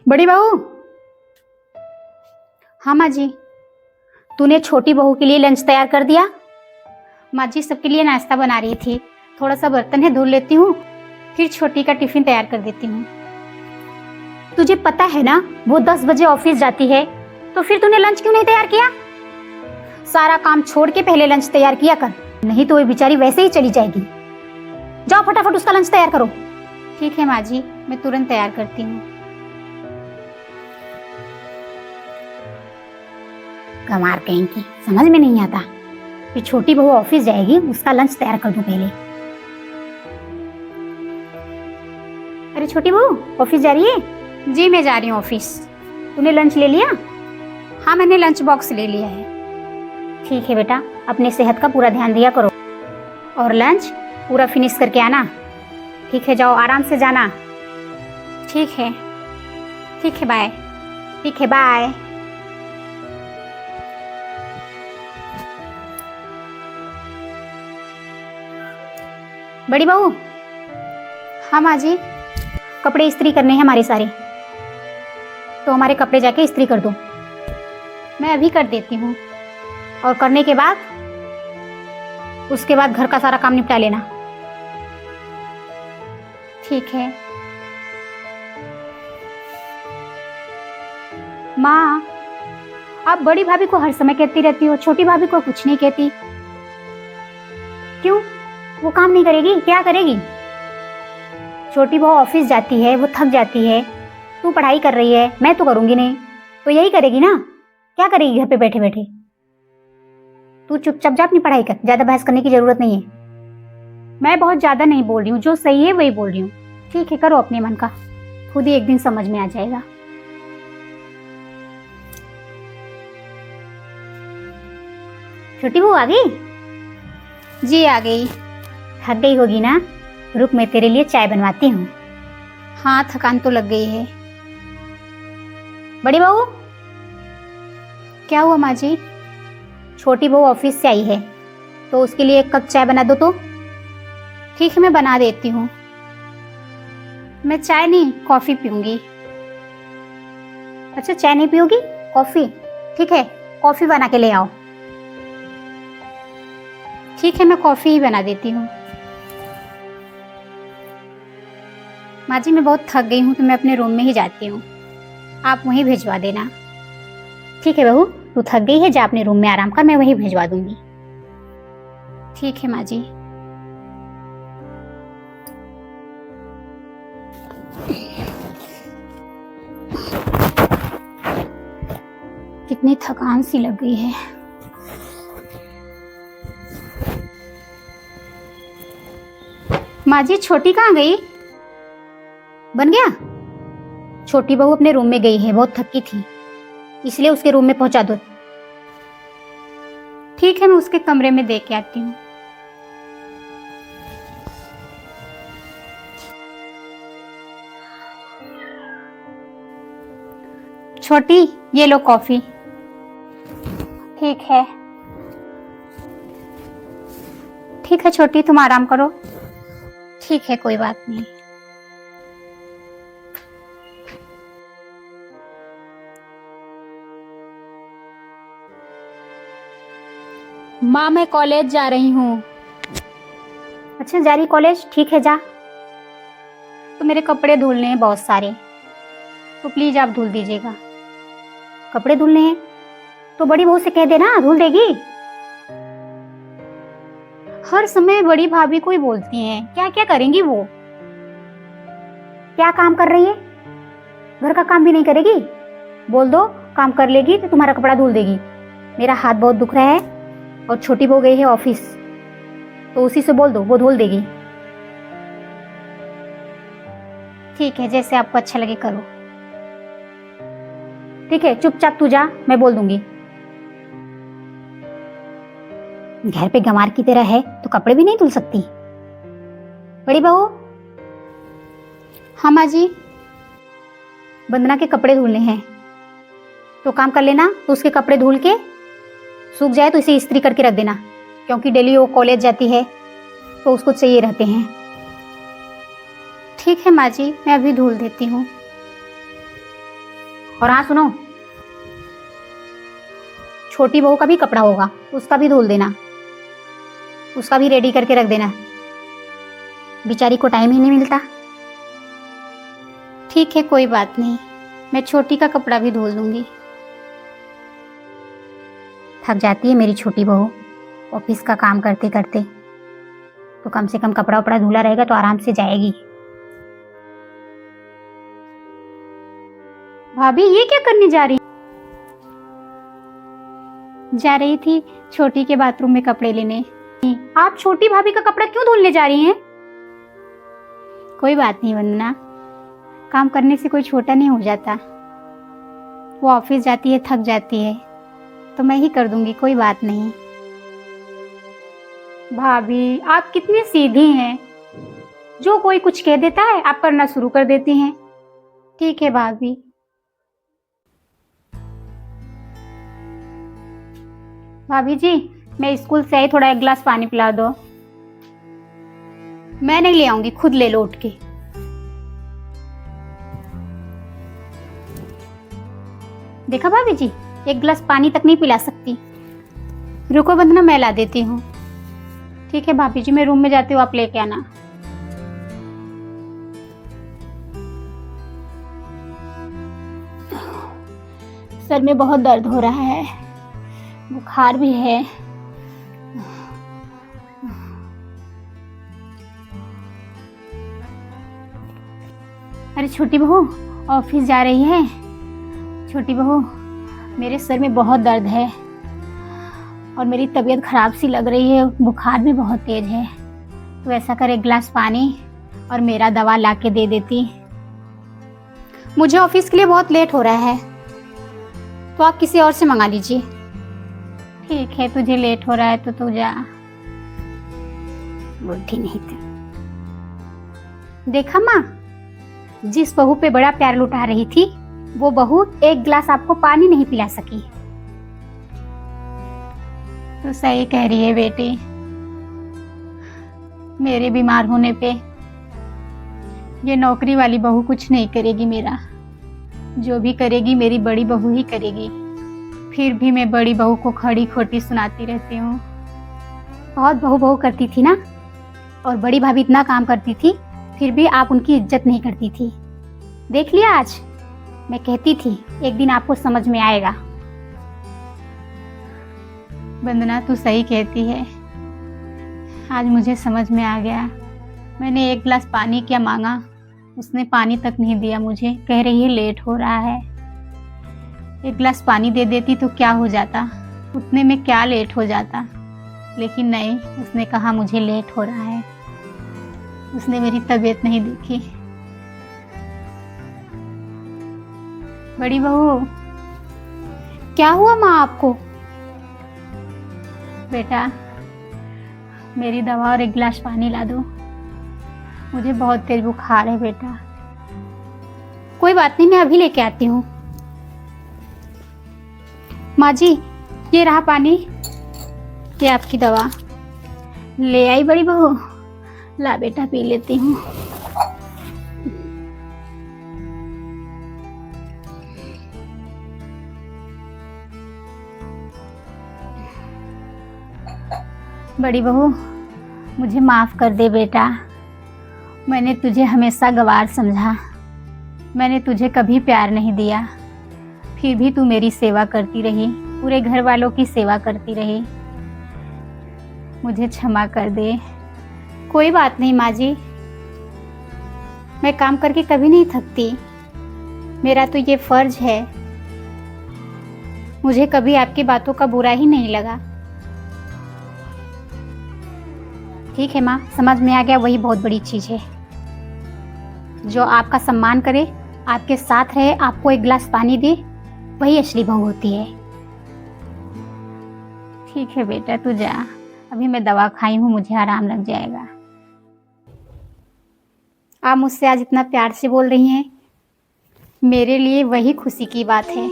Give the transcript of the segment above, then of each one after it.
बड़ी बहू। हाँ माँ जी। तूने छोटी बहू के लिए लंच तैयार कर दिया? माँ जी सबके लिए नाश्ता बना रही थी, थोड़ा सा बर्तन है धुल लेती हूँ, फिर छोटी का टिफिन तैयार कर देती हूँ। तुझे पता है ना वो 10 बजे ऑफिस जाती है, तो फिर तूने लंच क्यों नहीं तैयार किया? सारा काम छोड़ के पहले लंच तैयार किया कर, नहीं तो वो बेचारी वैसे ही चली जाएगी। जाओ फटाफट उसका लंच तैयार करो। ठीक है माँ जी, मैं तुरंत तैयार करती हूँ। कमार कहीं की, समझ में नहीं आता। फिर छोटी बहू ऑफिस जाएगी, उसका लंच तैयार कर दूं पहले। अरे छोटी बहू ऑफिस जा रही है? जी मैं जा रही हूँ ऑफिस। तूने लंच ले लिया? हाँ मैंने लंच बॉक्स ले लिया है। ठीक है बेटा, अपनी सेहत का पूरा ध्यान दिया करो और लंच पूरा फिनिश करके आना। ठीक है, जाओ आराम से जाना। ठीक है। ठीक है बाय। ठीक है बाय। बड़ी बहू। हाँ माँ जी। कपड़े इस्त्री करने हैं हमारे सारे, तो हमारे कपड़े जाके इस्त्री कर दो। मैं अभी कर देती हूँ, और करने के बाद उसके बाद घर का सारा काम निपटा लेना। ठीक है। माँ, आप बड़ी भाभी को हर समय कहती रहती हो, छोटी भाभी को कुछ नहीं कहती क्यों? वो काम नहीं करेगी? क्या करेगी? छोटी बहू ऑफिस जाती है, वो थक जाती है, तू पढ़ाई कर रही है, मैं तो करूंगी नहीं, तो यही करेगी ना। क्या करेगी घर पे बैठे बैठे? तू चुपचाप जा अपनी पढ़ाई कर, ज्यादा बहस करने की जरूरत नहीं है। मैं बहुत ज्यादा नहीं बोल रही हूँ, जो सही है वही बोल रही हूँ। ठीक है, करो अपने मन का, खुद ही एक दिन समझ में आ जाएगा। छोटी बहू आ गई? जी आ गई। थक गई होगी ना, रुक मैं तेरे लिए चाय बनवाती हूँ। हाँ थकान तो लग गई है। बड़ी बहू। क्या हुआ माँ जी? छोटी बहू ऑफिस से आई है, तो उसके लिए 1 कप चाय बना दो तो। ठीक है मैं बना देती हूँ। मैं चाय नहीं कॉफी पीऊंगी। अच्छा चाय नहीं पियोगी, कॉफी? ठीक है, कॉफी बना के ले आओ। ठीक है मैं कॉफी ही बना देती हूँ। माँ जी मैं बहुत थक गई हूँ, तो मैं अपने रूम में ही जाती हूँ, आप वहीं भिजवा देना। ठीक है बहू, तू थक गई है, जा अपने रूम में आराम कर, मैं वहीं भिजवा दूंगी। ठीक है माँ जी। कितनी थकान सी लग गई है। माँ जी छोटी कहाँ गई? बन गया? छोटी बहू अपने रूम में गई है, बहुत थकी थी, इसलिए उसके रूम में पहुंचा दो। ठीक है मैं उसके कमरे में दे के आती हूँ। छोटी ये लो कॉफी। ठीक है। ठीक है छोटी, तुम आराम करो। ठीक है कोई बात नहीं। माँ मैं कॉलेज जा रही हूँ। अच्छा जा रही कॉलेज? ठीक है जा। तो मेरे कपड़े धुलने हैं बहुत सारे, तो प्लीज आप धुल दीजिएगा। कपड़े धुलने हैं तो बड़ी बहू से कह देना, धुल देगी। हर समय बड़ी भाभी को ही बोलती हैं, क्या क्या करेंगी वो? क्या काम कर रही है? घर का काम भी नहीं करेगी? बोल दो काम कर लेगी तो तुम्हारा कपड़ा धुल देगी। मेरा हाथ बहुत दुख रहा है, और छोटी बहू गई है ऑफिस, तो उसी से बोल दो, वो धुल देगी। ठीक है जैसे आपको अच्छा लगे करो। ठीक है चुपचाप तू जा, मैं बोल दूंगी। घर पे गंवार की तरह है तो कपड़े भी नहीं धुल सकती? बड़ी बहू। हाँ माँ जी। वंदना के कपड़े धुलने हैं, तो काम कर लेना, तो उसके कपड़े धुल के सूख जाए तो इसे इस्त्री करके रख देना, क्योंकि डेली वो कॉलेज जाती है तो उसको चाहिए रहते हैं। ठीक है माँ जी मैं अभी धुल देती हूँ। और हाँ सुनो, छोटी बहू का भी कपड़ा होगा, उसका भी धुल देना, उसका भी रेडी करके रख देना, बेचारी को टाइम ही नहीं मिलता। ठीक है, कोई बात नहीं, मैं छोटी का कपड़ा भी धुल दूंगी। थक जाती है मेरी छोटी बहू ऑफिस का काम करते करते, तो कम से कम कपड़ा वपड़ा धुला रहेगा तो आराम से जाएगी। भाभी ये क्या करने जा रही? जा रही थी छोटी के बाथरूम में कपड़े लेने। आप छोटी भाभी का कपड़ा क्यों धुलने जा रही हैं? कोई बात नहीं वंदना, काम करने से कोई छोटा नहीं हो जाता। वो ऑफिस जाती है, थक जाती है, तो मैं ही कर दूंगी, कोई बात नहीं। भाभी आप कितनी सीधी हैं, जो कोई कुछ कह देता है आप करना शुरू कर देती हैं। ठीक है भाभी। भाभी जी, मैं स्कूल से आई, थोड़ा एक गिलास पानी पिला दो। मैं नहीं ले आऊंगी, खुद ले लो उठ के। देखा भाभी जी, एक गिलास पानी तक नहीं पिला सकती। रुको वंदना, मैं ला देती हूँ। ठीक है भाभी जी, मैं रूम में जाती हूँ, आप लेके आना। सर में बहुत दर्द हो रहा है, बुखार भी है। अरे छोटी बहू ऑफिस जा रही है? छोटी बहू, मेरे सर में बहुत दर्द है और मेरी तबीयत खराब सी लग रही है, बुखार भी बहुत तेज है। तो ऐसा कर, एक गिलास पानी और मेरा दवा ला के दे देती। मुझे ऑफिस के लिए बहुत लेट हो रहा है, तो आप किसी और से मंगा लीजिए। ठीक है, तुझे लेट हो रहा है तो तू जा। बुद्धि नहीं थी। देखा माँ, जिस बहू पे बड़ा प्यार लुटा रही थी, वो बहू एक गिलास आपको पानी नहीं पिला सकी। तो सही कह रही है बेटी, मेरे बीमार होने पे ये नौकरी वाली बहू कुछ नहीं करेगी मेरा। जो भी करेगी मेरी बड़ी बहू ही करेगी। फिर भी मैं बड़ी बहू को खड़ी खोटी सुनाती रहती हूँ। बहुत बहू बहू करती थी ना, और बड़ी भाभी इतना काम करती थी, फिर भी आप उनकी इज्जत नहीं करती थी। देख लिया आज, मैं कहती थी एक दिन आपको समझ में आएगा। वंदना तू सही कहती है, आज मुझे समझ में आ गया। मैंने एक गिलास पानी क्या मांगा, उसने पानी तक नहीं दिया मुझे। कह रही है लेट हो रहा है। एक गिलास पानी दे देती तो क्या हो जाता, उतने में क्या लेट हो जाता। लेकिन नहीं, उसने कहा मुझे लेट हो रहा है। उसने मेरी तबीयत नहीं देखी। बड़ी बहू, क्या हुआ माँ आपको? बेटा, मेरी दवा और एक गिलास पानी ला दो, मुझे बहुत तेज बुखार है बेटा। कोई बात नहीं, मैं अभी लेके आती हूँ। माँ जी, ये रहा पानी, ये आपकी दवा। ले आई बड़ी बहू, ला बेटा पी लेती हूँ। बड़ी बहू, मुझे माफ कर दे बेटा। मैंने तुझे हमेशा गंवार समझा, मैंने तुझे कभी प्यार नहीं दिया। फिर भी तू मेरी सेवा करती रही, पूरे घर वालों की सेवा करती रही। मुझे क्षमा कर दे। कोई बात नहीं माँ जी, मैं काम करके कभी नहीं थकती, मेरा तो ये फर्ज है। मुझे कभी आपकी बातों का बुरा ही नहीं लगा। ठीक है माँ, समझ में आ गया, वही बहुत बड़ी चीज़ है। जो आपका सम्मान करे, आपके साथ रहे, आपको एक गिलास पानी दे, वही असली बहू होती है। ठीक है बेटा, तू जा, अभी मैं दवा खाई हूँ, मुझे आराम लग जाएगा। आप मुझसे आज इतना प्यार से बोल रही हैं, मेरे लिए वही खुशी की बात है।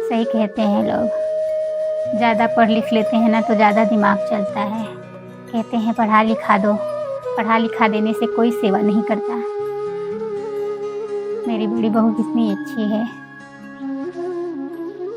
सही कहते हैं लोग, ज़्यादा पढ़ लिख लेते हैं ना तो ज़्यादा दिमाग चलता है। कहते हैं पढ़ा लिखा दो, पढ़ा लिखा देने से कोई सेवा नहीं करता। मेरी बड़ी बहू कितनी अच्छी है।